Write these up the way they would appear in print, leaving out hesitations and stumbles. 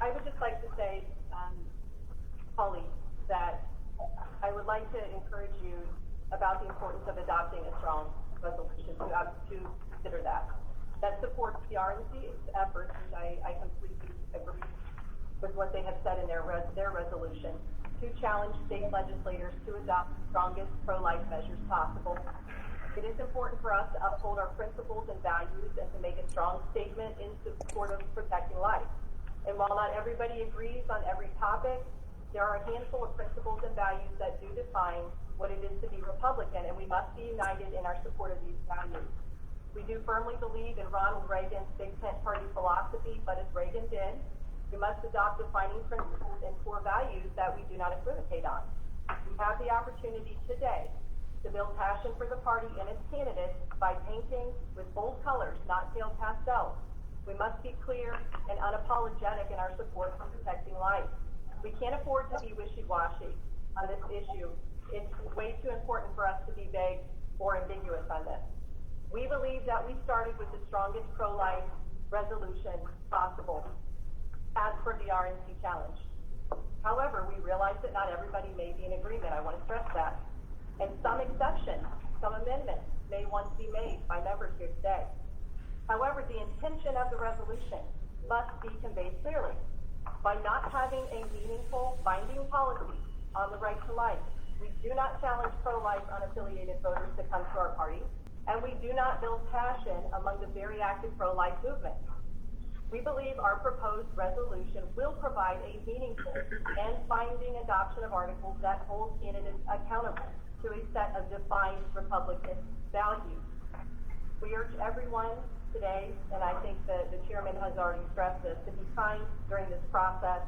I would just like to say, colleagues, that I would like to encourage you about the importance of adopting a strong resolution, to consider that. That supports the RNC's efforts, which I completely agree with what they have said in their resolution, to challenge state legislators to adopt the strongest pro-life measures possible. It is important for us to uphold our principles and values and to make a strong statement in support of protecting life. And while not everybody agrees on every topic, there are a handful of principles and values that do define what it is to be Republican, and we must be united in our support of these values. We do firmly believe in Ronald Reagan's Big Tent Party philosophy, but as Reagan did, we must adopt defining principles and core values that we do not equivocate on. We have the opportunity today to build passion for the party and its candidates by painting with bold colors, not pale pastels. We must be clear and unapologetic in our support for protecting life. We can't afford to be wishy-washy on this issue. It's way too important for us to be vague or ambiguous on this. We believe that we started with the strongest pro-life resolution possible as per the RNC challenge. However, we realize that not everybody may be in agreement. I want to stress that. And some exceptions, some amendments may want to be made by members here today. However, the intention of the resolution must be conveyed clearly. By not having a meaningful binding policy on the right to life, we do not challenge pro-life unaffiliated voters to come to our party, and we do not build passion among the very active pro-life movement. We believe our proposed resolution will provide a meaningful and binding adoption of articles that hold candidates accountable to a set of defined Republican values. We urge everyone today, and I think that the chairman has already stressed this, to be kind during this process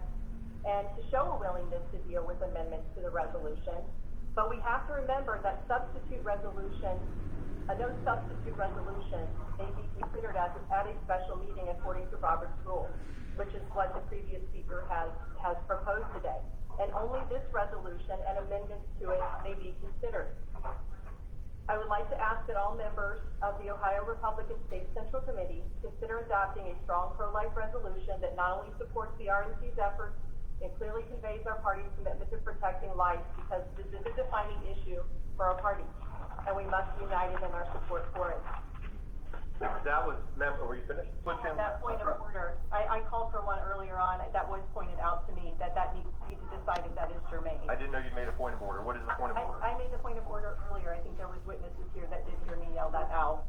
and to show a willingness to deal with amendments to the resolution. But we have to remember that no substitute resolution may be considered at a special meeting according to Robert's rules, which is what the previous speaker has proposed today. And only this resolution and amendments to it may be considered. I would like to ask that all members of the Ohio Republican State Central Committee consider adopting a strong pro-life resolution that not only supports the RNC's efforts and clearly conveys our party's commitment to protecting life, because this is a defining issue for our party, and we must be united in our support for it. That was, were you finished? That point of order, I called for one earlier on. That was pointed out to me that needs to decide if that is germane. I didn't know you made a point of order. What is the point of order? I made the point of order earlier. I think there was witnesses here that did hear me yell that out.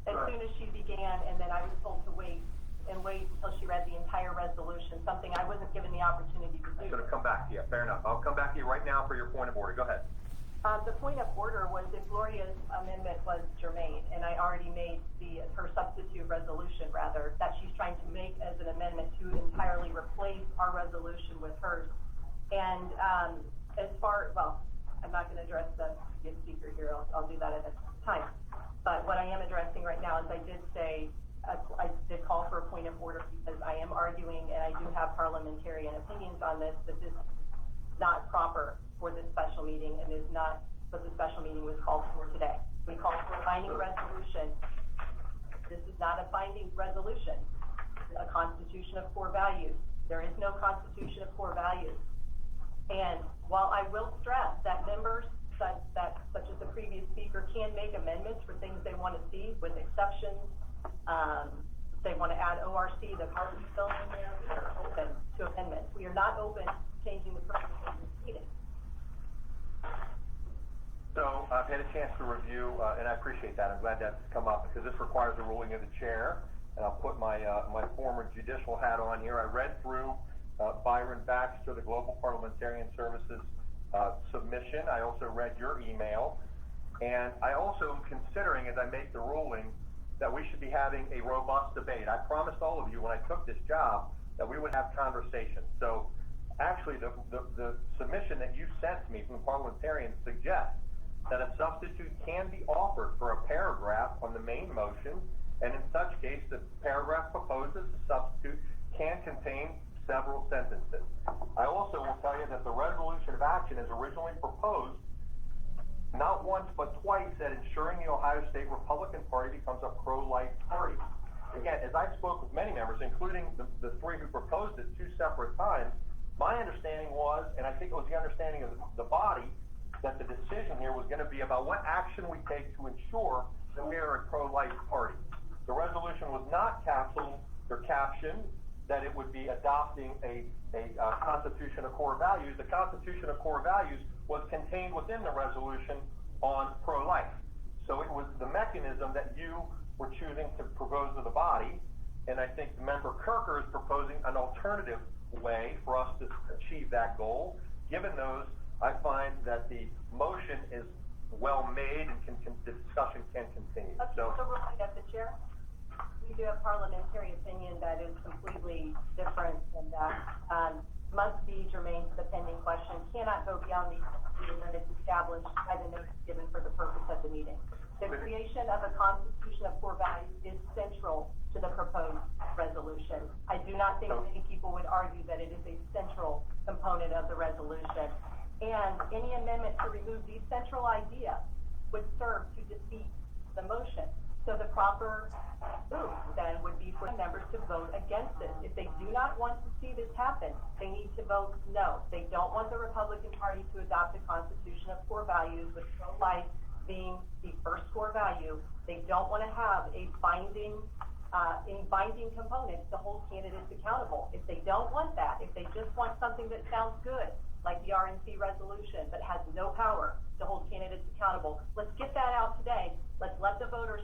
As soon as she began, and then I was told to wait until she read the entire resolution, something I wasn't given the opportunity to do. I'm going to come back to you. Fair enough. I'll come back to you right now for your point of order. Go ahead. The point of order was if Gloria's amendment was germane, and I already made her substitute resolution, rather, that she's trying to make as an amendment to entirely replace our resolution with hers. And I'm not going to address the speaker here. I'll do that at a time. But what I am addressing right now is I did say, I did call for a point of order because I am arguing, and I do have parliamentarian opinions on this, that this is not proper for this special meeting and is not what the special meeting was called for today. We called for a binding resolution. This is not a binding resolution. A constitution of core values. There is no constitution of core values. And while I will stress that members such as the previous speaker can make amendments for things they want to see with exceptions, they want to add ORC, the carbon bill in there, we are open to amendments. We are not open to changing the purpose of this meeting. So I've had a chance to review, and I appreciate that. I'm glad that's come up because this requires a ruling of the chair. And I'll put my former judicial hat on here. I read through Byron Baxter, the Global Parliamentarian Services submission. I also read your email. And I also am considering, as I make the ruling, that we should be having a robust debate. I promised all of you when I took this job that we would have conversations. So actually, the submission that you sent to me from the parliamentarians suggests that a substitute can be offered for a paragraph on the main motion, and in such case, the paragraph proposed as a substitute can contain several sentences. I also will tell you that the resolution of action as originally proposed not once but twice said ensuring the Ohio State Republican Party becomes a pro-life party. Again, as I spoke with many members, including the three who proposed it, 2 separate separate times, my understanding was, and I think it was the understanding of the body, that the decision here was going to be about what action we take to ensure that we are a pro-life party. The resolution was not captioned that it would be adopting a Constitution of Core Values. The Constitution of Core Values was contained within the resolution on pro-life. So it was the mechanism that you were choosing to propose to the body, and I think Member Kirker is proposing an alternative way for us to achieve that goal. Given those, I find that the motion is well made and the discussion can continue. Okay, so real quick, at the chair, we do have parliamentary opinion that is completely different than that. Must be germane to the pending question, cannot go beyond the limits established by the notice given for the purpose of the meeting. The creation of a Constitution of Core Values is central to the proposed resolution. I do not think many people would argue that it is a central component of the resolution. And any amendment to remove the central idea would serve to defeat the motion. So the proper move then would be for members to vote against this. If they do not want to see this happen, they need to vote no. They don't want the Republican Party to adopt a Constitution of Core Values with pro-life being the first core value. They don't want to have a binding component to hold candidates accountable. If they don't want that, if they just want something that sounds good, like the RNC resolution, but has no power to hold candidates accountable, let's get that out today. Let's let the voters,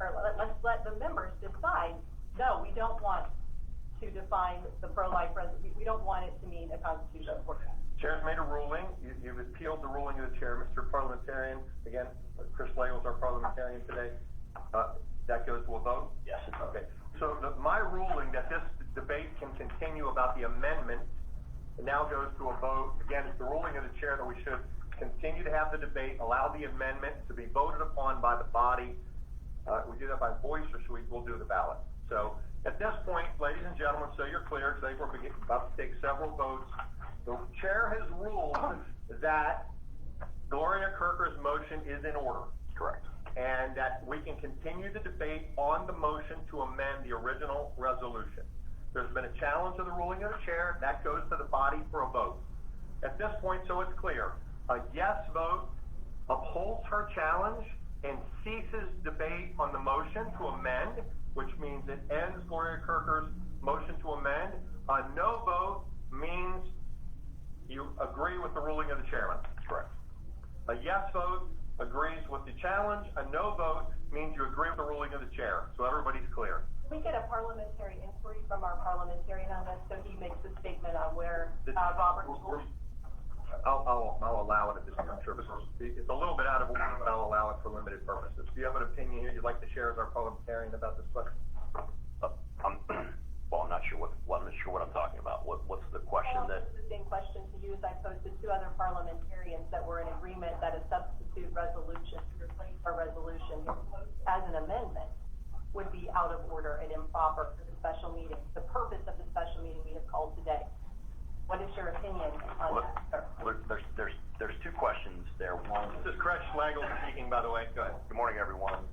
or let's let the members decide, no, we don't want to define the pro-life resolution. We don't want it to mean a Constitution of Core Values. Chair's made a ruling. You've appealed the ruling of the chair, Mr. Parliamentarian. Again, Chris Lagel's our parliamentarian today. That goes to a vote? Yes. Okay. So my ruling that this debate can continue about the amendment now goes to a vote. Again, it's the ruling of the chair that we should continue to have the debate, allow the amendment to be voted upon by the body. We do that by voice, or we'll do the ballot. So at this point, ladies and gentlemen, so you're clear, today we're about to take several votes. The chair has ruled that Gloria Kirker's motion is in order. Correct. And that we can continue the debate on the motion to amend the original resolution. There's been a challenge to the ruling of the chair. That goes to the body for a vote. At this point, so it's clear, a yes vote upholds her challenge and ceases debate on the motion to amend, which means it ends Gloria Kirker's motion to amend. A no vote means you agree with the ruling of the chairman. Correct. A yes vote agrees with the challenge. A no vote means you agree with the ruling of the chair. So everybody's clear. Can we get a parliamentary inquiry from our parliamentarian on this, so he makes a statement on where Robert's rules? I'll allow it at this juncture. It's a little bit out of order, but I'll allow it for limited purposes. Do you have an opinion here you'd like to share as our parliamentarian about this question? Well, I'm not sure what I'm talking about. What's the question that? The same question to you as I posed to two other parliamentarians that were in agreement that a substitute resolution to replace our resolution as an amendment would be out of order and improper for the special meeting, the purpose of the special meeting we have called today. What is your opinion on that, sir? There's two questions there. One. This is Chris Schlegel speaking, by the way. Go ahead. Good morning, everyone.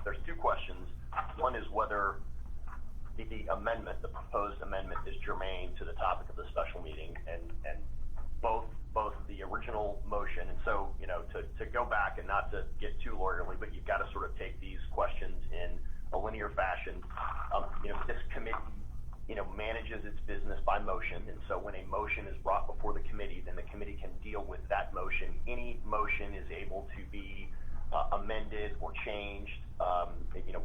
There's two questions. One is whether the amendment, the proposed amendment, is germane to the topic of the special meeting, and both the original motion, and so, to go back and not to get too lawyerly, but you've got to sort of take these questions in a linear fashion. This committee, manages its business by motion, and so when a motion is brought before the committee, then the committee can deal with that motion. Any motion is able to be amended or changed,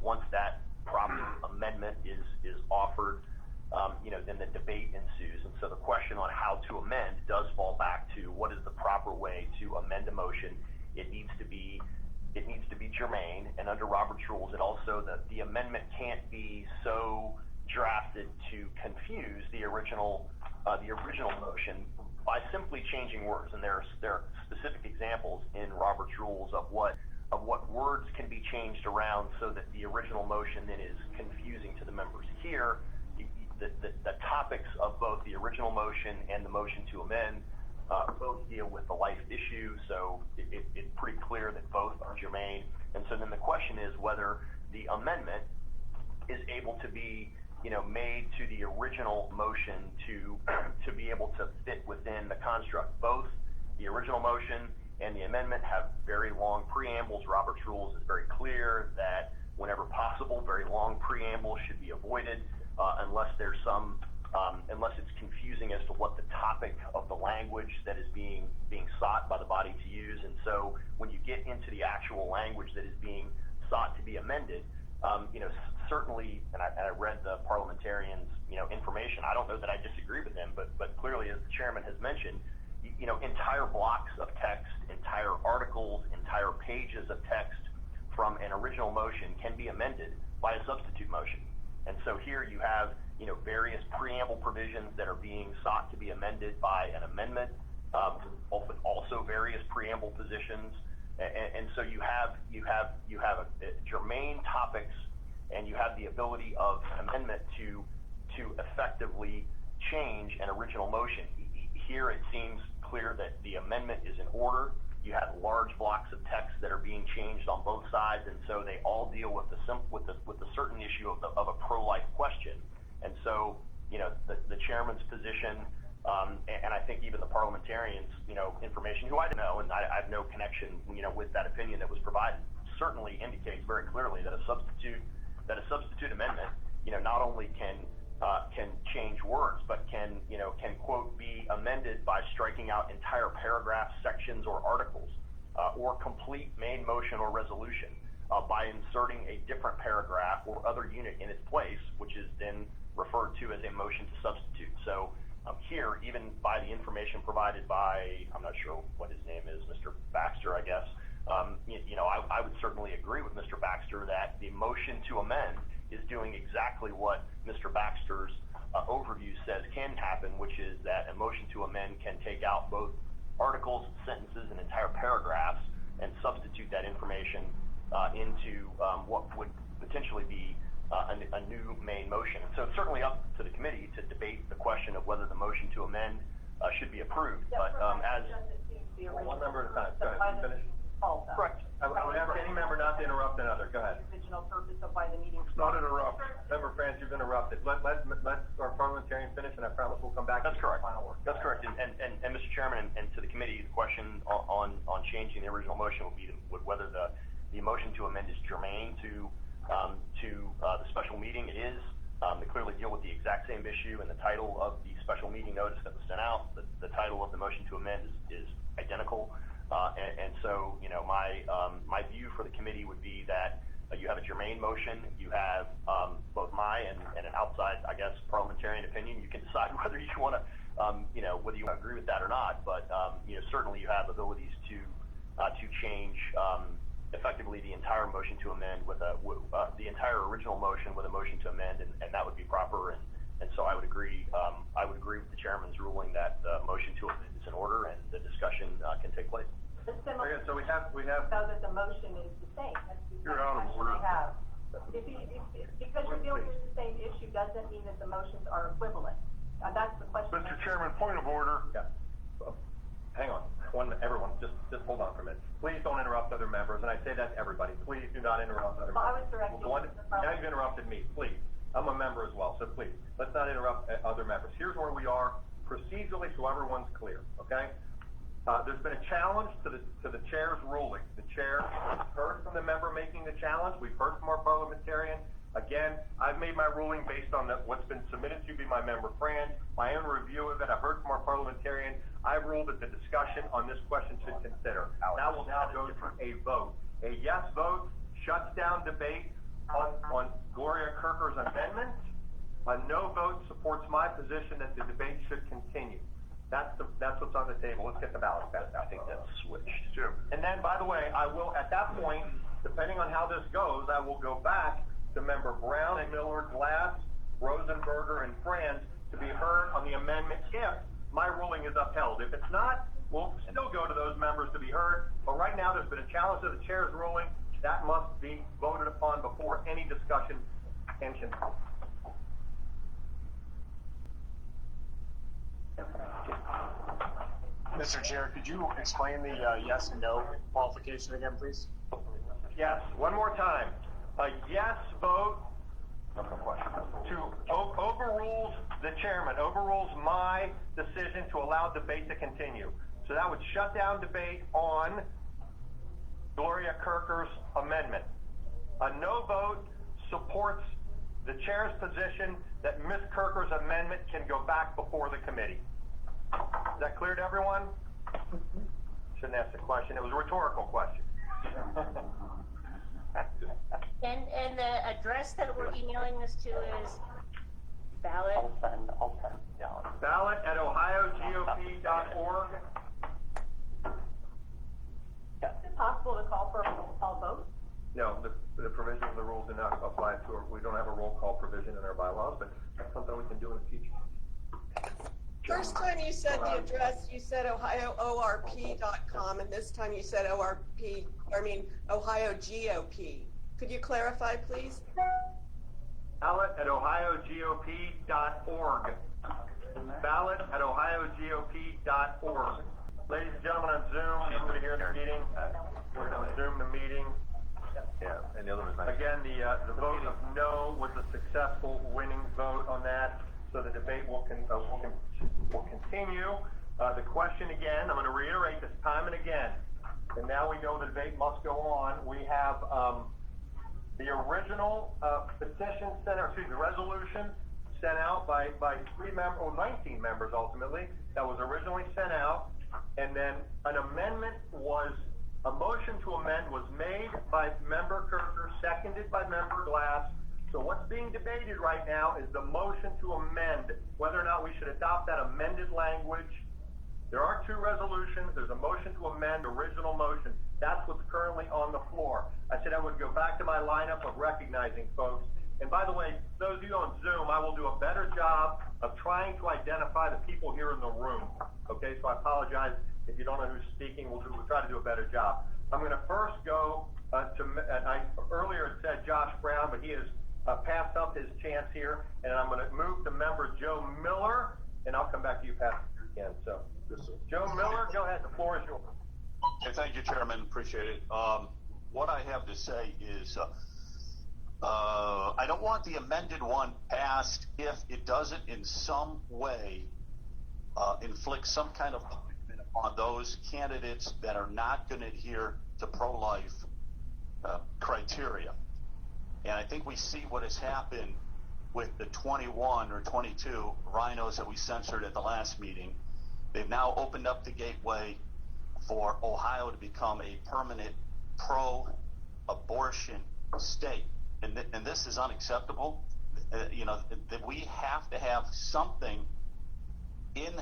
once that proper amendment is offered, then the debate ensues. And so the question on how to amend does fall back to what is the proper way to amend a motion. It needs to be germane, and under Robert's rules, it also the amendment can't be so drafted to confuse the original motion by simply changing words. And there are specific examples in Robert's rules of what words can be changed around so that the original motion then is confusing to the members. Here, the topics of both the original motion and the motion to amend both deal with the life issue, so it's pretty clear that both are germane. And so then the question is whether the amendment is able to be made to the original motion to be able to fit within the construct. Both the original motion and the amendment have very long preambles. Robert's rules is very clear that whenever possible, very long preambles should be avoided unless there's unless it's confusing as to what the topic of the language that is being sought by the body to use. And so when you get into the actual language that is being sought to be amended, certainly, and I read the parliamentarians, information. I don't know that I disagree with them, but clearly, as the chairman has mentioned, entire blocks of text, entire articles, entire pages of text from an original motion can be amended by a substitute motion. And so here you have, various preamble provisions that are being sought to be amended by an amendment, but also various preamble positions. And so you have germane topics, and you have the ability of an amendment to effectively change an original motion. Here it seems clear that the amendment is in order. You have large blocks of text that are being changed on both sides, and so they all deal with the certain issue of a pro-life question. And so, the chairman's position, and I think even the parliamentarians, information, who I don't know, and I have no connection, with that opinion that was provided, certainly indicates very clearly that a substitute amendment, not only can change words, but can quote be amended by striking out entire paragraphs, sections, or articles, or complete main motion or resolution by inserting a different paragraph or other unit in its place, which is then referred to as a motion to substitute. So here, even by the information provided by, I'm not sure what his name is, Mr. Baxter, I guess, I would certainly agree with Mr. Baxter that the motion to amend is doing exactly what Mr. Baxter's overview says can happen, which is that a motion to amend can take out both articles, sentences, and entire paragraphs and substitute that information into what would potentially be a new main motion. So it's certainly up to the committee to debate the question of whether the motion to amend should be approved. Yeah, But as one member at a time. Go ahead. Finish. correct. I would ask any member not to interrupt another. Go ahead. The original purpose of why the meeting. Not interrupt. Member France, you've interrupted. Let our parliamentarian finish, and I promise we'll come back. That's to correct. the final word. That's correct. And Mr. Chairman, and to the committee, the question on changing the original motion would be whether the motion to amend is germane to the special meeting. It is. They clearly deal with the exact same issue, and the title of the special meeting notice that was sent out, the title of the motion to amend is identical. And so, my view for the committee would be that you have a germane motion, you have both my and an outside, I guess, parliamentarian opinion. You can decide whether you want to, whether you want to agree with that or not. But certainly you have abilities to change effectively the entire motion to amend with the entire original motion with a motion to amend, and that would be proper. And so I would agree. I would agree with the chairman's ruling that the motion to amend is in order and the discussion can take place. Okay, so we have. So that the motion is the same. That's the You're out of question order. I have. Because you're dealing with the same issue doesn't mean that the motions are equivalent. That's the question. Mr. Chairman, point of order. Yeah. Hang on. Everyone, just hold on for a minute. Please don't interrupt other members, and I say that to everybody. Please do not interrupt other Well, I members. was directing you to the Now you've interrupted me. Please. I'm a member as well, so please, let's not interrupt other members. Here's where we are procedurally, so everyone's clear, okay? There's been a challenge to the chair's ruling. The chair heard from the member making the challenge. We've heard from our parliamentarian. Again, I've made my ruling based on what's been submitted to me by member Fran, my own review of it. I've heard from our parliamentarian. I ruled that the discussion on this question should consider. Now we'll go to a vote. A yes vote shuts down debate on Gloria Kirker's amendment. A no vote supports my position that the debate should continue. That's what's on the table. Let's get the ballot passed out. I think that's switched. Jim. And then, by the way, I will, at that point, depending on how this goes, I will go back to member Brown, Miller, Glass, Rosenberger, and Franz to be heard on the amendment if my ruling is upheld. If it's not, we'll still go to those members to be heard. But right now, there's been a challenge to the chair's ruling. That must be voted upon before any discussion can continue. Mr. Chair, could you explain the yes and no qualification again, please? Yes, one more time. A yes vote. No question. overrules the chairman, overrules my decision to allow debate to continue. So that would shut down debate on Gloria Kirker's amendment. A no vote supports the chair's position that Ms. Kirker's amendment can go back before the committee. Is that clear to everyone? Shouldn't ask the question. It was a rhetorical question. And the address that we're emailing this to is ballot. Ballot at ohiogop.org. Is it possible to call for a roll call vote? No, the provisions of the rules do not apply to her. We don't have a roll call provision in our bylaws, but that's something we can do in the future. First time you said the address, you said ohioorp.com, and this time you said Ohio GOP. Could you clarify, please? Ballot at ohiogop.org. Ballot at ohiogop.org. Ladies and gentlemen on Zoom, everybody here in the meeting, we're going to Zoom the meeting. Yeah, and the other was nice. Again, the vote of no was a successful winning vote on that, so the debate will continue. The question again, I'm going to reiterate this time and again, and now we know the debate must go on. We have the original petition the resolution sent out by 19 members ultimately, that was originally sent out, and then an amendment a motion to amend was made by Member Kirker, seconded by Member Glass. So what's being debated right now is the motion to amend, whether or not we should adopt that amended language. There are two resolutions. There's a motion to amend, original motion. That's what's currently on the floor. I said I would go back to my lineup of recognizing folks. And by the way, those of you on Zoom, I will do a better job of trying to identify the people here in the room. Okay, so I apologize if you don't know who's speaking. We'll try to do a better job. I'm going to first go I earlier said Josh Brown, but he has passed up his chance here, and I'm going to move to Member Joe Miller, and I'll come back to you, Pastor, again. So, Joe Miller, go ahead. The floor is yours. Okay, thank you, Chairman. Appreciate it. What I have to say is I don't want the amended one passed if it doesn't in some way inflict some kind of punishment on those candidates that are not going to adhere to pro-life criteria. And I think we see what has happened with the 21 or 22 rhinos that we censored at the last meeting. They've now opened up the gateway for Ohio to become a permanent pro-abortion state. And this is unacceptable. That we have to have something in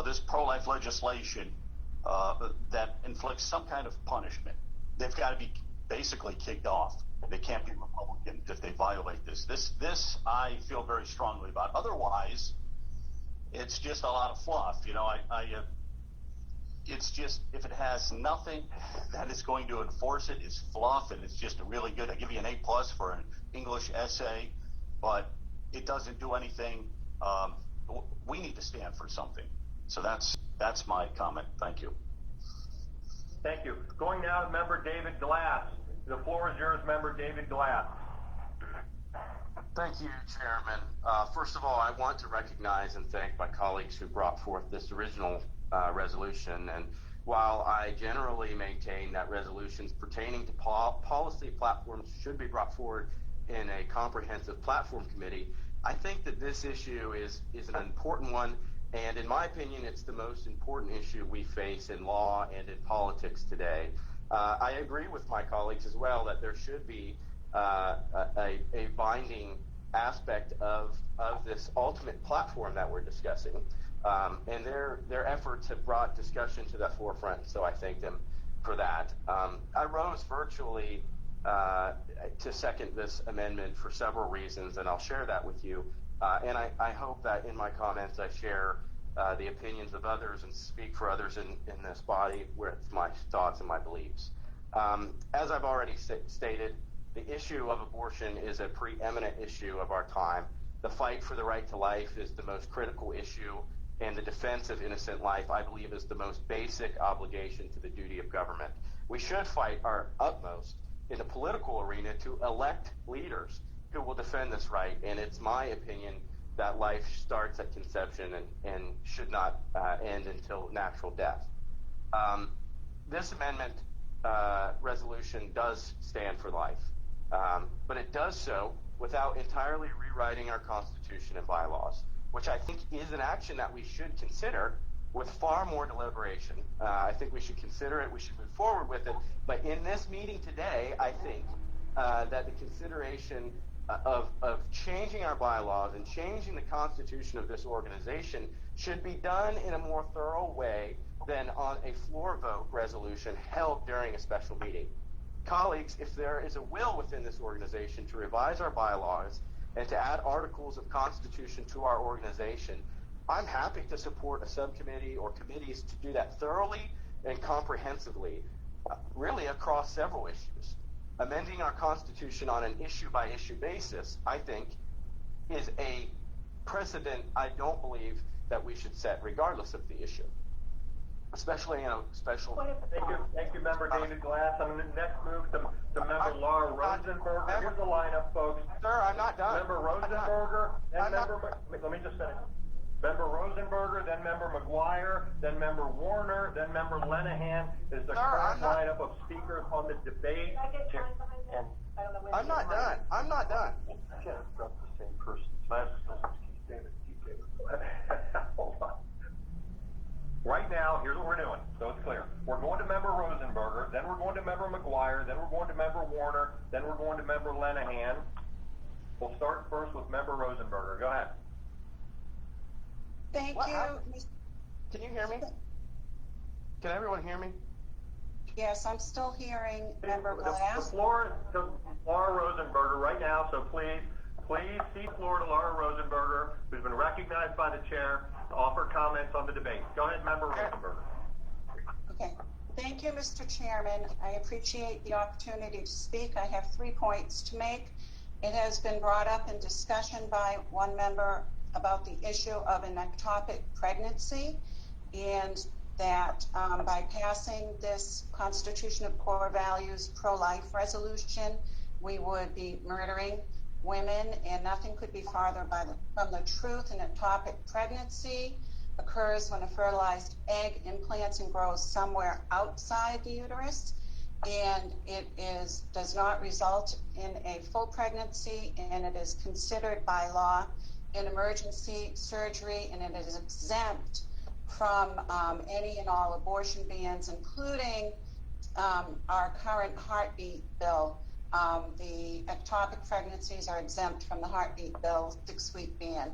this pro-life legislation that inflicts some kind of punishment. They've got to be basically kicked off. They can't be Republican if they violate this. This I feel very strongly about. Otherwise, it's just a lot of fluff. It's just, if it has nothing that is going to enforce it, it's fluff, and it's just really good. I give you an A+ for an English essay, but it doesn't do anything. We need to stand for something. So that's my comment. Thank you. Thank you. Going now to Member David Glass. The floor is yours, Member David Glass. Thank you, Chairman. First of all, I want to recognize and thank my colleagues who brought forth this original resolution. And while I generally maintain that resolutions pertaining to policy platforms should be brought forward in a comprehensive platform committee, I think that this issue is an important one. And in my opinion, it's the most important issue we face in law and in politics today. I agree with my colleagues as well that there should be a binding aspect of this ultimate platform that we're discussing. And their efforts have brought discussion to the forefront, so I thank them for that. I rose virtually to second this amendment for several reasons, and I'll share that with you. And I hope that in my comments I share the opinions of others and speak for others in this body with my thoughts and my beliefs. As I've already stated, the issue of abortion is a preeminent issue of our time. The fight for the right to life is the most critical issue, and the defense of innocent life, I believe, is the most basic obligation to the duty of government. We should fight our utmost in the political arena to elect leaders who will defend this right, and it's my opinion that life starts at conception and should not end until natural death. This amendment resolution does stand for life, but it does so without entirely rewriting our Constitution and bylaws, which I think is an action that we should consider with far more deliberation. I think we should consider it, we should move forward with it, but in this meeting today, I think that the consideration of changing our bylaws and changing the constitution of this organization should be done in a more thorough way than on a floor vote resolution held during a special meeting. Colleagues, if there is a will within this organization to revise our bylaws and to add articles of constitution to our organization, I'm happy to support a subcommittee or committees to do that thoroughly and comprehensively, really across several issues. Amending our Constitution on an issue-by-issue basis, I think, is a precedent I don't believe that we should set regardless of the issue, especially in a special... Thank you, Member David Glass. I'm going to next move to Member Laura Rosenberger. Here's the lineup, folks. Sir, I'm not done. Member Rosenberger, then Member... Let me just finish. Member Rosenberger, then Member McGuire, then Member Warner, then Member Lenahan is the current lineup of speakers on the debate. I'm not done. I'm not done. I can't interrupt the same person. Hold on. Right now, here's what we're doing, so it's clear. We're going to Member Rosenberger, then we're going to Member McGuire, then we're going to Member Warner, then we're going to Member Lenahan. We'll start first with Member Rosenberger. Go ahead. Thank you. Can you hear me? Can everyone hear me? Yes, I'm still hearing Member Glass. The floor is to Laura Rosenberger right now, so please cede the floor to Laura Rosenberger, who's been recognized by the chair to offer comments on the debate. Go ahead, Member Rosenberger. Okay. Thank you, Mr. Chairman. I appreciate the opportunity to speak. I have 3 points to make. It has been brought up in discussion by one member about the issue of an ectopic pregnancy, and that by passing this Constitution of Core Values pro-life resolution, we would be murdering women, and nothing could be farther from the truth. An ectopic pregnancy occurs when a fertilized egg implants and grows somewhere outside the uterus, and it does not result in a full pregnancy, and it is considered by law an emergency surgery, and it is exempt from any and all abortion bans, including our current heartbeat bill. The ectopic pregnancies are exempt from the heartbeat bill 6-week ban.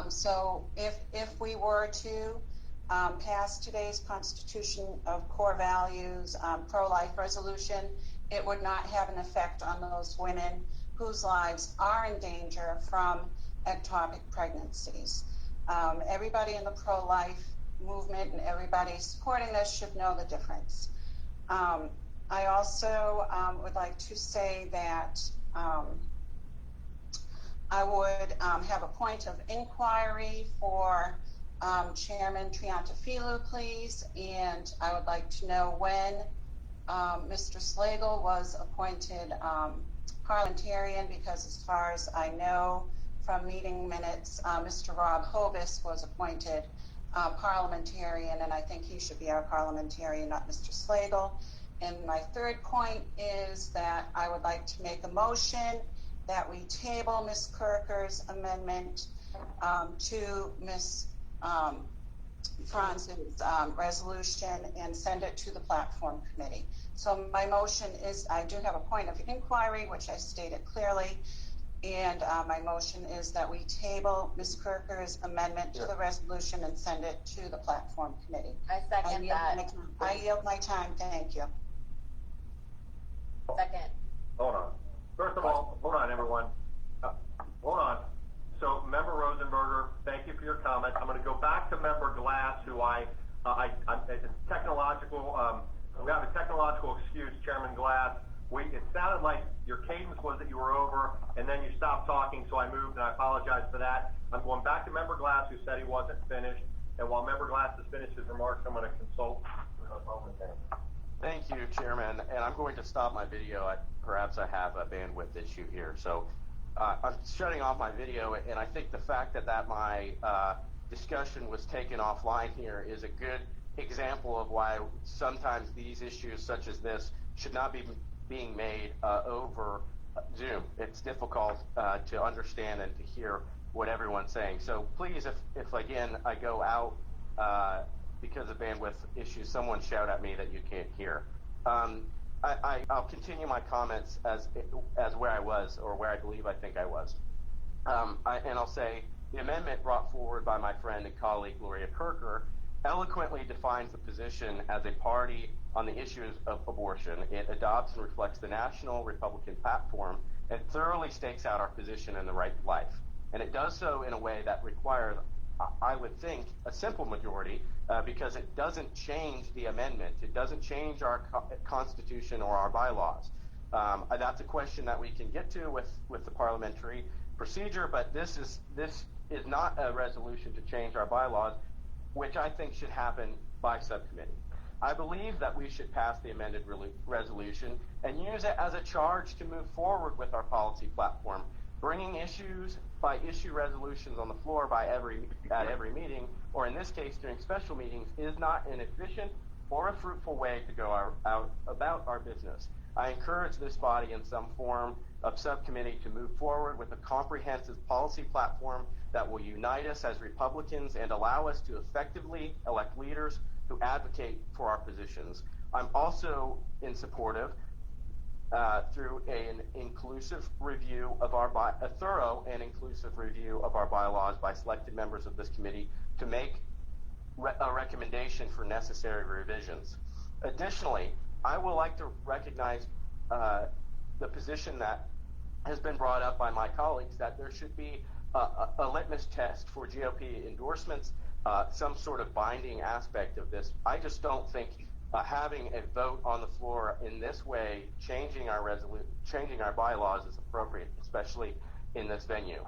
So if we were to pass today's Constitution of Core Values pro-life resolution, it would not have an effect on those women whose lives are in danger from ectopic pregnancies. Everybody in the pro-life movement and everybody supporting this should know the difference. I also would like to say that I would have a point of inquiry for Chairman Triantafilou, please, and I would like to know when Mr. Slagle was appointed parliamentarian, because as far as I know from meeting minutes, Mr. Rob Hovis was appointed parliamentarian, and I think he should be our parliamentarian, not Mr. Slagle. And my third point is that I would like to make a motion that we table Ms. Kirker's amendment to Ms. Franz's resolution and send it to the platform committee. So my motion is, I do have a point of inquiry, which I stated clearly, and my motion is that we table Ms. Kirker's amendment to the resolution and send it to the platform committee. I second that. I yield my time. Thank you. Second. Hold on. First of all, hold on, everyone. Hold on. So, Member Rosenberger, thank you for your comment. I'm going to go back to Member Glass, who it's technological. We have a technological excuse, Chairman Glass. It sounded like your cadence was that you were over, and then you stopped talking, so I moved, and I apologize for that. I'm going back to Member Glass, who said he wasn't finished, and while Member Glass has finished his remarks, I'm going to consult with our moment there. Thank you, Chairman, and I'm going to stop my video. Perhaps I have a bandwidth issue here. So I'm shutting off my video, and I think the fact that my discussion was taken offline here is a good example of why sometimes these issues such as this should not be being made over Zoom. It's difficult to understand and to hear what everyone's saying. So please, if again I go out because of bandwidth issues, someone shout at me that you can't hear. I'll continue my comments as where I was, or where I believe I think I was. And I'll say the amendment brought forward by my friend and colleague Gloria Kirker eloquently defines the position as a party on the issues of abortion. It adopts and reflects the national Republican platform and thoroughly stakes out our position in the right to life. And it does so in a way that requires, I would think, a simple majority, because it doesn't change the amendment. It doesn't change our Constitution or our bylaws. That's a question that we can get to with the parliamentary procedure, but this is not a resolution to change our bylaws, which I think should happen by subcommittee. I believe that we should pass the amended resolution and use it as a charge to move forward with our policy platform. Bringing issues by issue resolutions on the floor at every meeting, or in this case during special meetings, is not an efficient or a fruitful way to go about our business. I encourage this body in some form of subcommittee to move forward with a comprehensive policy platform that will unite us as Republicans and allow us to effectively elect leaders who advocate for our positions. I'm also in supportive through a thorough and inclusive review of our bylaws by selected members of this committee to make a recommendation for necessary revisions. Additionally, I would like to recognize the position that has been brought up by my colleagues that there should be a litmus test for GOP endorsements, some sort of binding aspect of this. I just don't think having a vote on the floor in this way, changing our bylaws is appropriate, especially in this venue.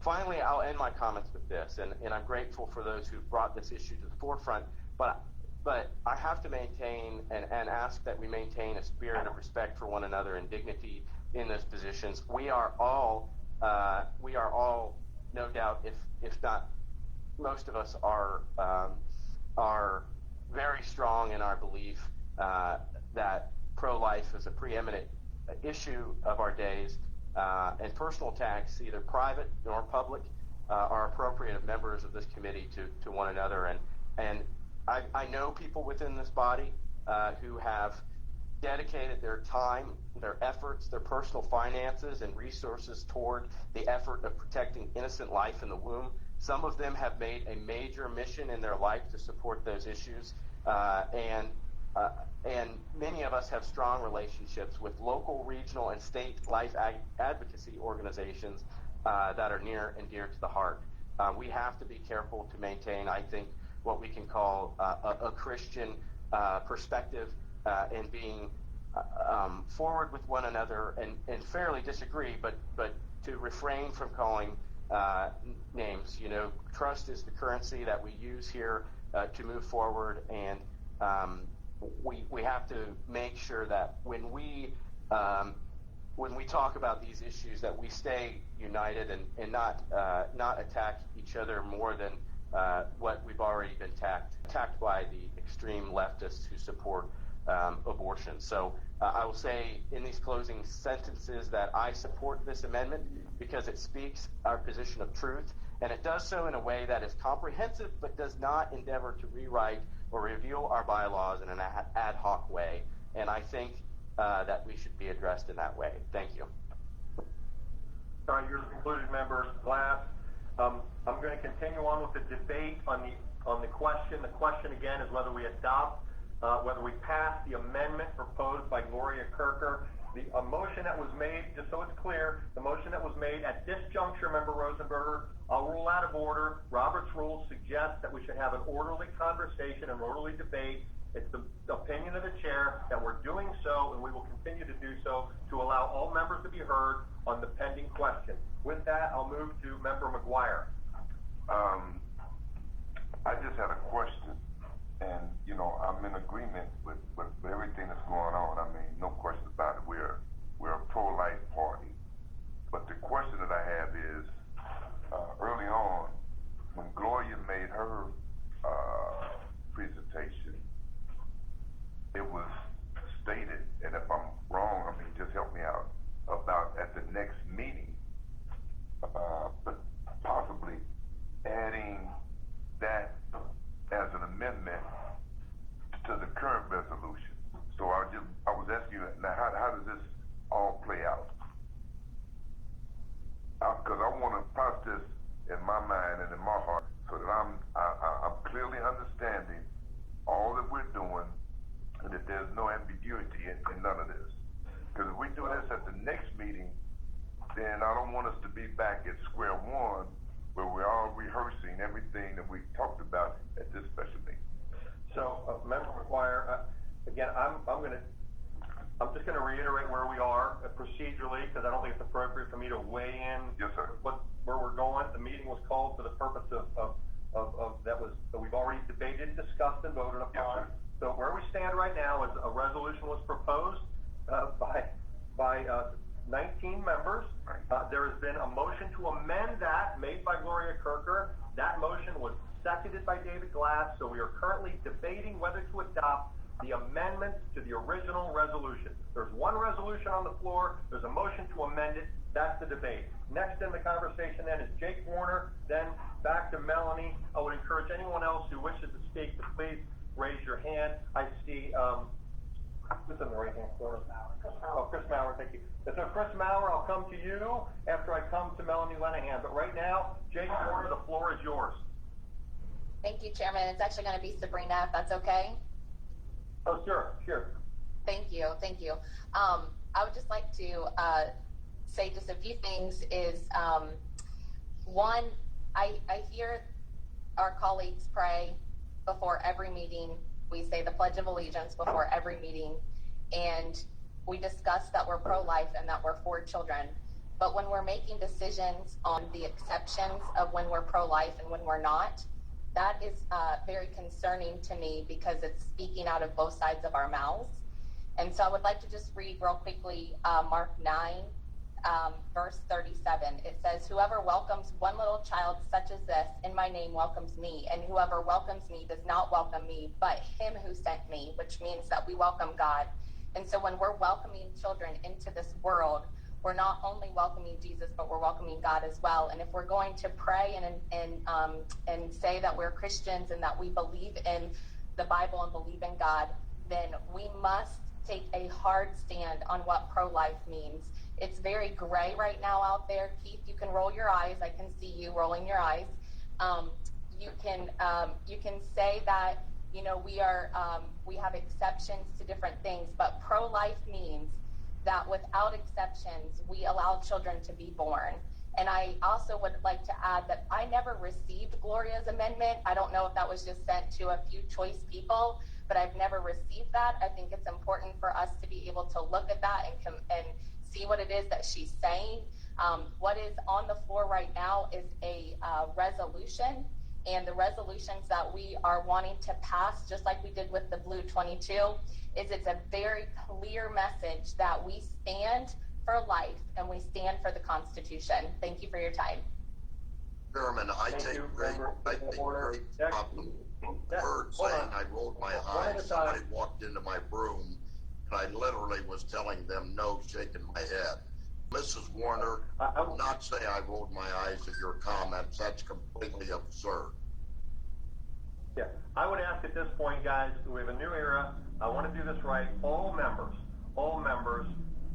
Finally, I'll end my comments with this, and I'm grateful for those who've brought this issue to the forefront, but I have to maintain and ask that we maintain a spirit of respect for one another and dignity in those positions. We are all, no doubt, if not most of us are very strong in our belief that pro-life is a preeminent issue of our days, and personal attacks, either private nor public, are appropriate of members of this committee to one another. And I know people within this body who have dedicated their time, their efforts, their personal finances and resources toward the effort of protecting innocent life in the womb. Some of them have made a major mission in their life to support those issues, and many of us have strong relationships with local, regional, and state life advocacy organizations that are near and dear to the heart. We have to be careful to maintain, I think, what we can call a Christian perspective in being forward with one another and fairly disagree, but to refrain from calling names. You know, trust is the currency that we use here to move forward, and we have to make sure that when we talk about these issues, that we stay united and not attack each other more than what we've already been attacked by the extreme leftists who support abortion. So I will say in these closing sentences that I support this amendment because it speaks our position of truth, and it does so in a way that is comprehensive but does not endeavor to rewrite or review our bylaws in an ad hoc way. And I think that we should be addressed in that way. Thank you. All right, you're concluded, members. Last, I'm going to continue on with the debate on the question. The question again is whether we adopt, whether we pass the amendment proposed by Gloria Kirker. The motion that was made, just so it's clear, the motion that was made at this juncture, Member Rosenberger, I'll rule out of order. Robert's rules suggest that we should have an orderly conversation and orderly debate. It's the opinion of the chair that we're doing so, and we will continue to do so to allow all members to be heard on the pending question. With that, I'll move to Member McGuire. I just had a question, and you know, I'm in agreement with everything that's going on. I mean, no question about it. We're a pro-life party, but the question that I it was stated, and if I'm wrong, I mean, just help me out, about at the next meeting, but possibly adding that as an amendment to the current resolution. So I was asking you, now how does this all play out? Because I want to process in my mind and in my heart so that I'm clearly understanding all that we're doing and that there's no ambiguity in none of this. Because if we do this at the next meeting, then I don't want us to be back at square one where we're all rehearsing everything that we talked about at this special meeting. So, Member McGuire, again, I'm just going to reiterate where we are procedurally, because I don't think it's appropriate for me to weigh in. Yes, sir. Where we're going. The meeting was called for the purpose that we've already debated, discussed, and voted upon. Yes, sir. So where we stand right now is a resolution was proposed by 19 members. There has been a motion to amend that made by Gloria Kirker. That motion was seconded by David Glass. So we are currently debating whether to adopt the amendments to the original resolution. There's one resolution on the floor. There's a motion to amend it. That's the debate. Next in the conversation then is Jake Warner, then back to Melanie. I would encourage anyone else who wishes to speak to please raise your hand. I see, who's in the right-hand corner? Oh, Chris Maurer, thank you. So Chris Maurer, I'll come to you after I come to Melanie Lenahan. But right now, Jake Warner, the floor is yours. Thank you, Chairman. It's actually going to be Sabrina, if that's okay. Oh, sure. Thank you. I would just like to say just a few things is, one, I hear our colleagues pray before every meeting. We say the Pledge of Allegiance before every meeting, and we discuss that we're pro-life and that we're for children. But when we're making decisions on the exceptions of when we're pro-life and when we're not, that is very concerning to me because it's speaking out of both sides of our mouths. And so I would like to just read real quickly Mark 9, verse 37. It says, "Whoever welcomes one little child such as this in my name welcomes me, and whoever welcomes me does not welcome me, but him who sent me," which means that we welcome God. And so when we're welcoming children into this world, we're not only welcoming Jesus, but we're welcoming God as well. And if we're going to pray and say that we're Christians and that we believe in the Bible and believe in God, then we must take a hard stand on what pro-life means. It's very gray right now out there. Keith, you can roll your eyes. I can see you rolling your eyes. You can say that, you know, we have exceptions to different things, but pro-life means that without exceptions, we allow children to be born. And I also would like to add that I never received Gloria's amendment. I don't know if that was just sent to a few choice people, but I've never received that. I think it's important for us to be able to look at that and see what it is that she's saying. What is on the floor right now is a resolution, and the resolutions that we are wanting to pass, just like we did with the Blue 22, is it's a very clear message that we stand for life and we stand for the Constitution. Thank you for your time. Chairman, I take great problem from her saying I rolled my eyes. Somebody walked into my room and I literally was telling them no, shaking my head. Mrs. Warner, I will not say I rolled my eyes at your comments. That's completely absurd. Yeah, I would ask at this point, guys, we have a new era. I want to do this right. All members,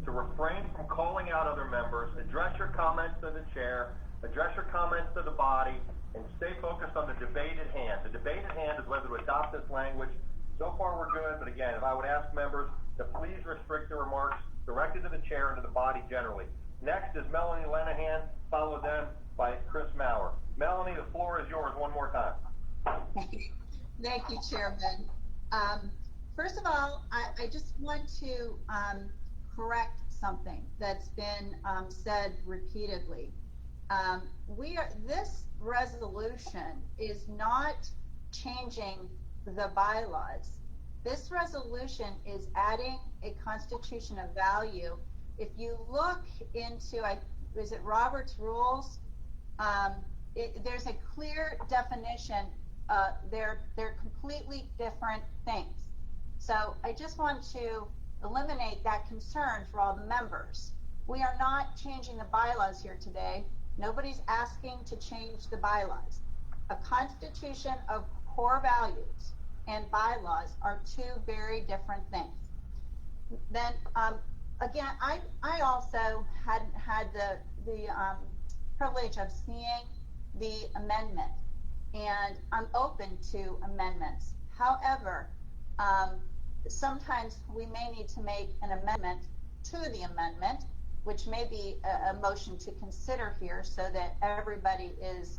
to refrain from calling out other members, address your comments to the chair, address your comments to the body, and stay focused on the debate at hand. The debate at hand is whether to adopt this language. So far, we're good, but again, if I would ask members to please restrict their remarks directed to the chair and to the body generally. Next is Melanie Lenahan, followed then by Chris Maurer. Melanie, the floor is yours one more time. Thank you, Chairman. First of all, I just want to correct something that's been said repeatedly. This resolution is not changing the bylaws. This resolution is adding a constitution of value. If you look into, is it Robert's rules? There's a clear definition. They're completely different things. So I just want to eliminate that concern for all the members. We are not changing the bylaws here today. Nobody's asking to change the bylaws. A constitution of core values and bylaws are two very different things. Then, again, I also had the privilege of seeing the amendment, and I'm open to amendments. However, sometimes we may need to make an amendment to the amendment, which may be a motion to consider here so that everybody is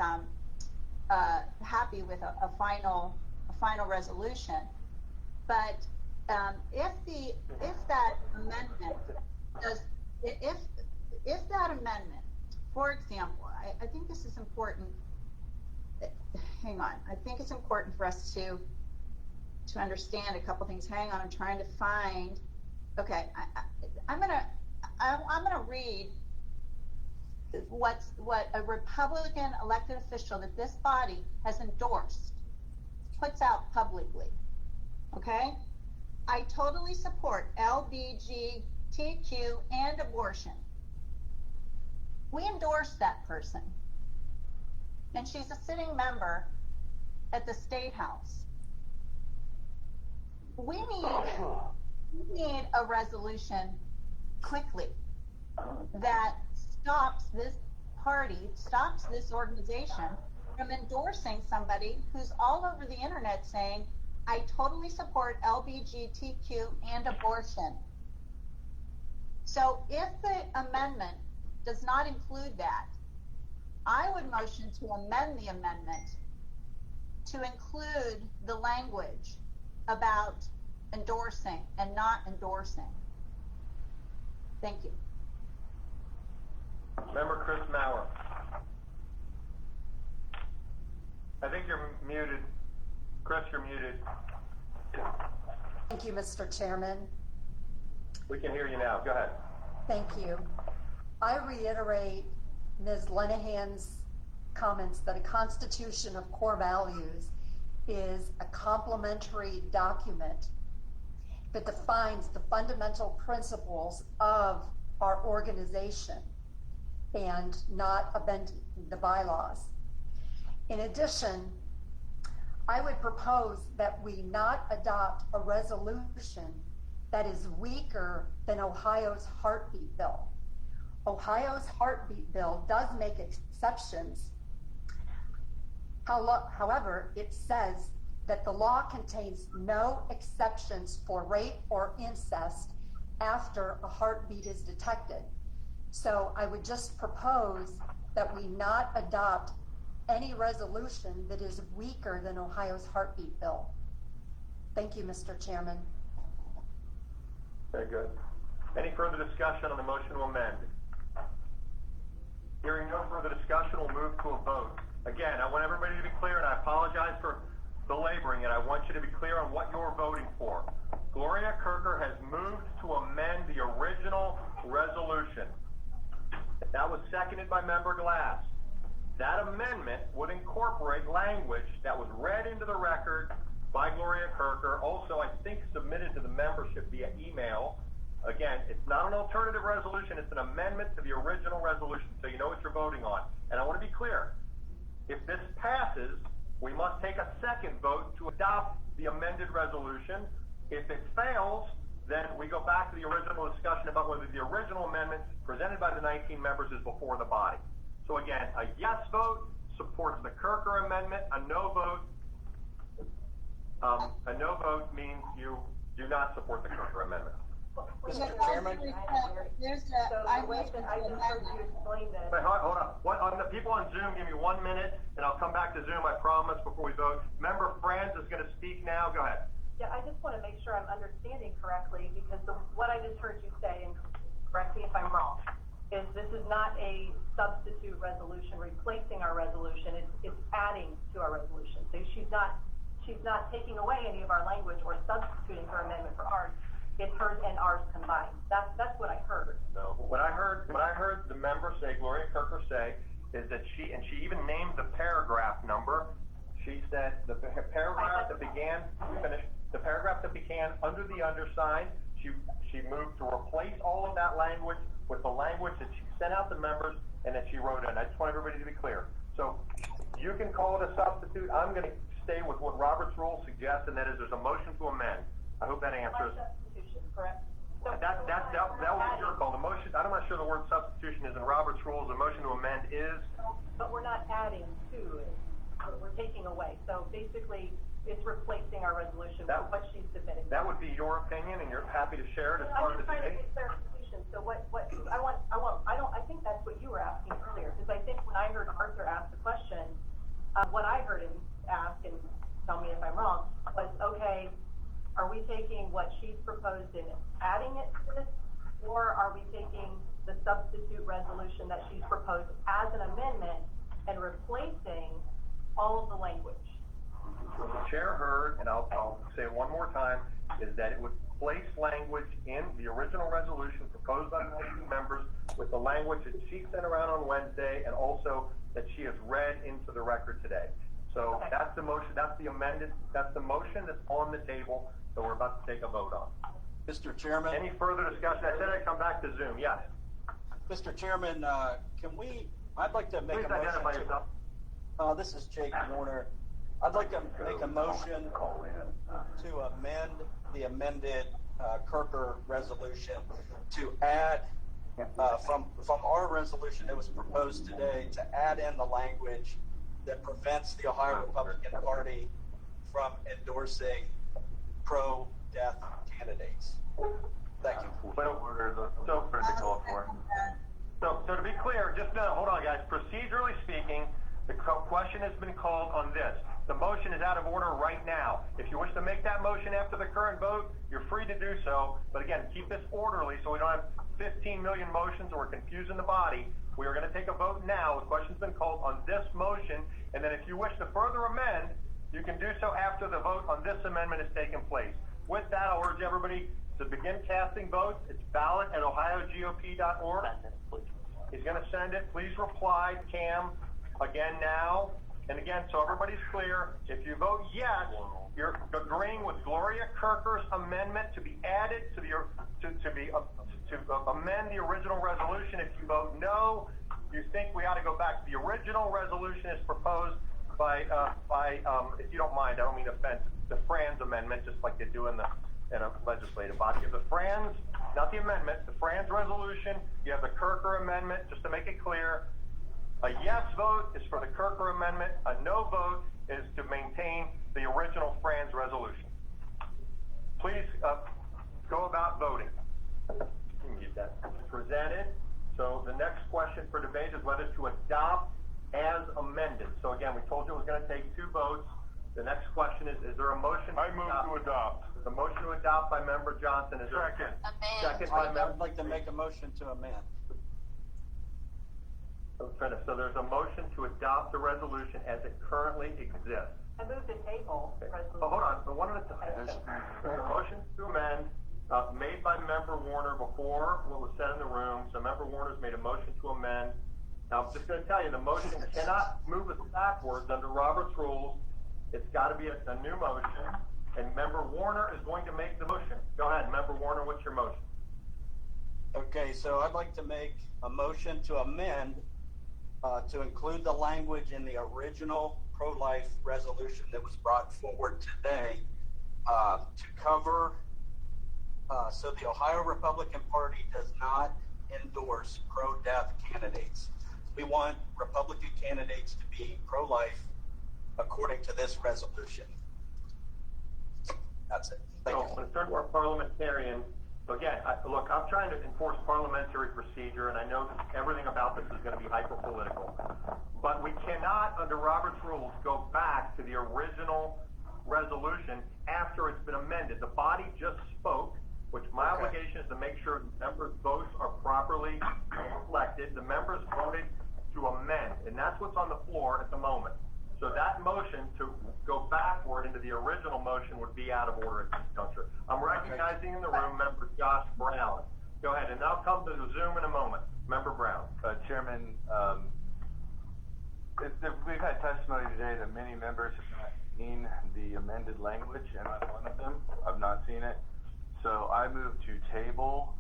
happy with a final resolution. But if that amendment for example, I think this is important. Hang on, I think it's important for us to understand a couple things. Hang on, I'm trying to find. Okay, I'm gonna read what a Republican elected official that this body has endorsed puts out publicly. Okay, I totally support LGBTQ and abortion. We endorse that person, and she's a sitting member at the State House. We need a resolution quickly that stops this organization from endorsing somebody who's all over the internet saying, I totally support LGBTQ and abortion. So if the amendment does not include that, I would motion to amend the amendment to include the language about endorsing and not endorsing. Thank you. Member Chris Mauer. I think you're muted. Chris, you're muted. Thank you, Mr. Chairman. We can hear you now. Go ahead. Thank you. I reiterate Ms. Lenahan's comments that a constitution of core values is a complementary document that defines the fundamental principles of our organization and not amending the bylaws. In addition, I would propose that we not adopt a resolution that is weaker than Ohio's heartbeat bill. Ohio's heartbeat bill does make exceptions. However, it says that the law contains no exceptions for rape or incest after a heartbeat is detected. So I would just propose that we not adopt any resolution that is weaker than Ohio's heartbeat bill. Thank you, Mr. Chairman. Very good. Any further discussion on the motion to amend? Hearing no further discussion, we'll move to a vote. Again, I want everybody to be clear, and I apologize for belaboring it. I want you to be clear on what you're voting for. Gloria Kirker has moved to amend the original resolution. That was seconded by Member Glass. That amendment would incorporate language that was read into the record by Gloria Kirker, also I think submitted to the membership via email. Again, it's not an alternative resolution, it's an amendment to the original resolution, so you know what you're voting on. And I want to be clear, if this passes, we must take a second vote to adopt the amended resolution. If it fails, then we go back to the original discussion about whether the original amendment presented by the 19 members is before the body. So again, a yes vote supports the Kirker amendment, a no vote means you do not support the Kirker amendment. Mr. Chairman? I just heard you explain this. Wait, hold on. The people on Zoom, give me 1 minute, and I'll come back to Zoom, I promise, before we vote. Member Franz is going to speak now. Go ahead. Yeah, I just want to make sure I'm understanding correctly, because what I just heard you say, and correct me if I'm wrong, is this is not a substitute resolution replacing our resolution. It's adding to our resolution. So she's not taking away any of our language or substituting her amendment for ours. It's hers and ours combined. That's what I heard. No, what I heard the member say, Gloria Kirker say, is that she even named the paragraph number. She said the paragraph that began, the paragraph that began under the undersigned, she moved to replace all of that language with the language that she sent out to members and that she wrote in. I just want everybody to be clear. So you can call it a substitute. I'm going to stay with what Robert's Rules suggests, and that is there's a motion to amend. I hope that answers. Substitution, correct? That was your call. The motion, I'm not sure the word substitution is in Robert's Rules. The motion to amend is. But we're not adding to it. We're taking away. So basically, it's replacing our resolution with what she's submitted. That would be your opinion, and you're happy to share it as part of the I'm just trying to debate. get clarification. So I think that's what you were asking earlier, because I think when I heard Arthur ask the question, what I heard him ask, and tell me if I'm wrong, was, okay, are we taking what she's proposed and adding it to this, or are we taking the substitute resolution that she's proposed as an amendment and replacing all of the language? What the chair heard, and I'll say it one more time, is that it would place language in the original resolution proposed by the members with the language that she sent around on Wednesday, and also that she has read into the record today. So that's the motion, that's the amended, that's the motion that's on the table that we're about to take a vote on. Mr. Chairman. Any further discussion? I said I'd come back to Zoom. Yes. Mr. Chairman, I'd like to make Please a motion. identify yourself. This is Jake Warner. I'd like to make a motion to amend the amended Kirker resolution to add from our resolution that was proposed today, to add in the language that prevents the Ohio Republican Party from endorsing pro-death candidates. Thank you. So to be clear, just hold on, guys. Procedurally speaking, the question has been called on this. The motion is out of order right now. If you wish to make that motion after the current vote, you're free to do so. But again, keep this orderly so we don't have 15 million motions and we're confusing the body. We are going to take a vote now. The question's been called on this motion. And then if you wish to further amend, you can do so after the vote on this amendment has taken place. With that, I'll urge everybody to begin casting votes. It's ballot at ohiogop.org. He's going to send it. Please reply, Cam, again now. And again, so everybody's clear, if you vote yes, you're agreeing with Gloria Kirker's amendment to be added to amend the original resolution. If you vote no, you think we ought to go back to the original resolution as proposed by if you don't mind, I don't mean to offend, the Franz amendment, just like they do in a legislative body. You have the Franz, not the amendment, the Franz resolution. You have the Kirker amendment, just to make it clear. A yes vote is for the Kirker amendment. A no vote is to maintain the original Franz resolution. Please go about voting. You can get that presented. So the next question for debate is whether to adopt as amended. So again, we told you it was going to take 2 votes. The next question is there a motion? I move to adopt. The motion to adopt by Member Johnson is Second. Second by Member. I'd like to make a motion to amend. So there's a motion to adopt the resolution as it currently exists. I moved to table the resolution. Oh, hold on. So one at a time. There's a motion to amend made by Member Warner before what was said in the room. So Member Warner's made a motion to amend. Now, I'm just going to tell you, the motion cannot move us backwards under Robert's Rules. It's got to be a new motion. And Member Warner is going to make the motion. Go ahead, Member Warner, what's your motion? Okay, so I'd like to make a motion to amend to include the language in the original pro-life resolution that was brought forward today to cover, so the Ohio Republican Party does not endorse pro-death candidates. We want Republican candidates to be pro-life according to this resolution. That's it. Thank you. So, let's turn to our parliamentarian. So again, look, I'm trying to enforce parliamentary procedure, and I know that everything about this is going to be hyper-political. But we cannot, under Robert's Rules, go back to the original resolution after it's been amended. The body just spoke, which my obligation is to make sure members' votes are properly reflected. The members voted to amend, and that's what's on the floor at the moment. So that motion to go backward into the original motion would be out of order at this juncture. I'm recognizing in the room Member Josh Brown. Go ahead, and I'll come to the Zoom in a moment. Member Brown. Chairman, we've had testimony today that many members have not seen the the amended language, and I'm one of them. I've not seen it. So I move to table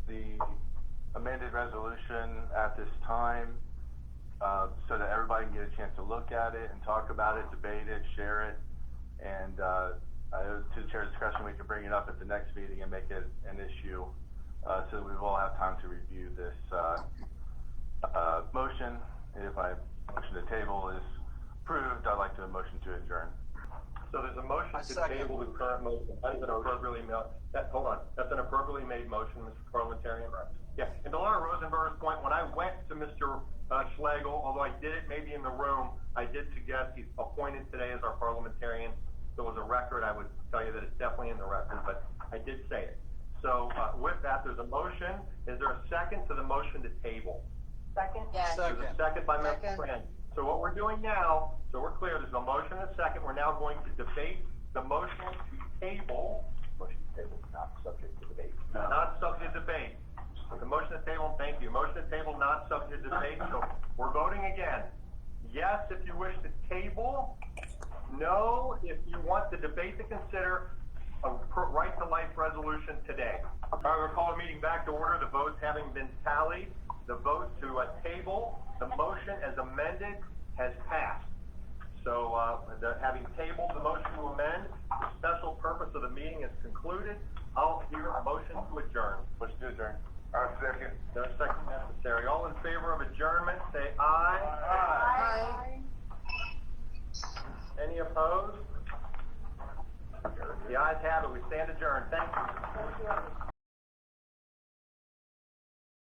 the amended resolution at this time, so that everybody can get a chance to look at it and talk about it, debate it, share it, and to the chair's discretion, we can bring it up at the next meeting and make it an issue, so that we will all have time to review this motion. If my motion to table is approved, I'd like to motion to adjourn. So there's a motion to table the current motion. That's an appropriately made motion, Mr. Parliamentarian. Yeah, and to Laura Rosenberg's point, when I went to Mr. Schlegel, although I did it maybe in the room, I did suggest he's appointed today as our parliamentarian. So as a record, I would tell you that it's definitely in the record, but I did say it. So with that, there's a motion. Is there a second to the motion to table? Second? Yes. There's a second by Mr. Friend. So what we're doing now, so we're clear, there's a motion and a second. We're now going to debate the motion to table. Motion to table is not subject to debate. Not subject to debate. The motion to table, thank you. Motion to table, not subject to debate. So we're voting again. Yes, if you wish to table. No, if you want the debate to consider a right to life resolution today. All right, we'll call the meeting back to order. The votes having been tallied, the vote to table the motion as amended has passed. So having tabled the motion to amend, the special purpose of the meeting is concluded. I'll hear a motion to adjourn. Motion to adjourn. I second. No second necessary. All in favor of adjournment, say aye. Aye. Any opposed? The ayes have it. We stand adjourned. Thank you.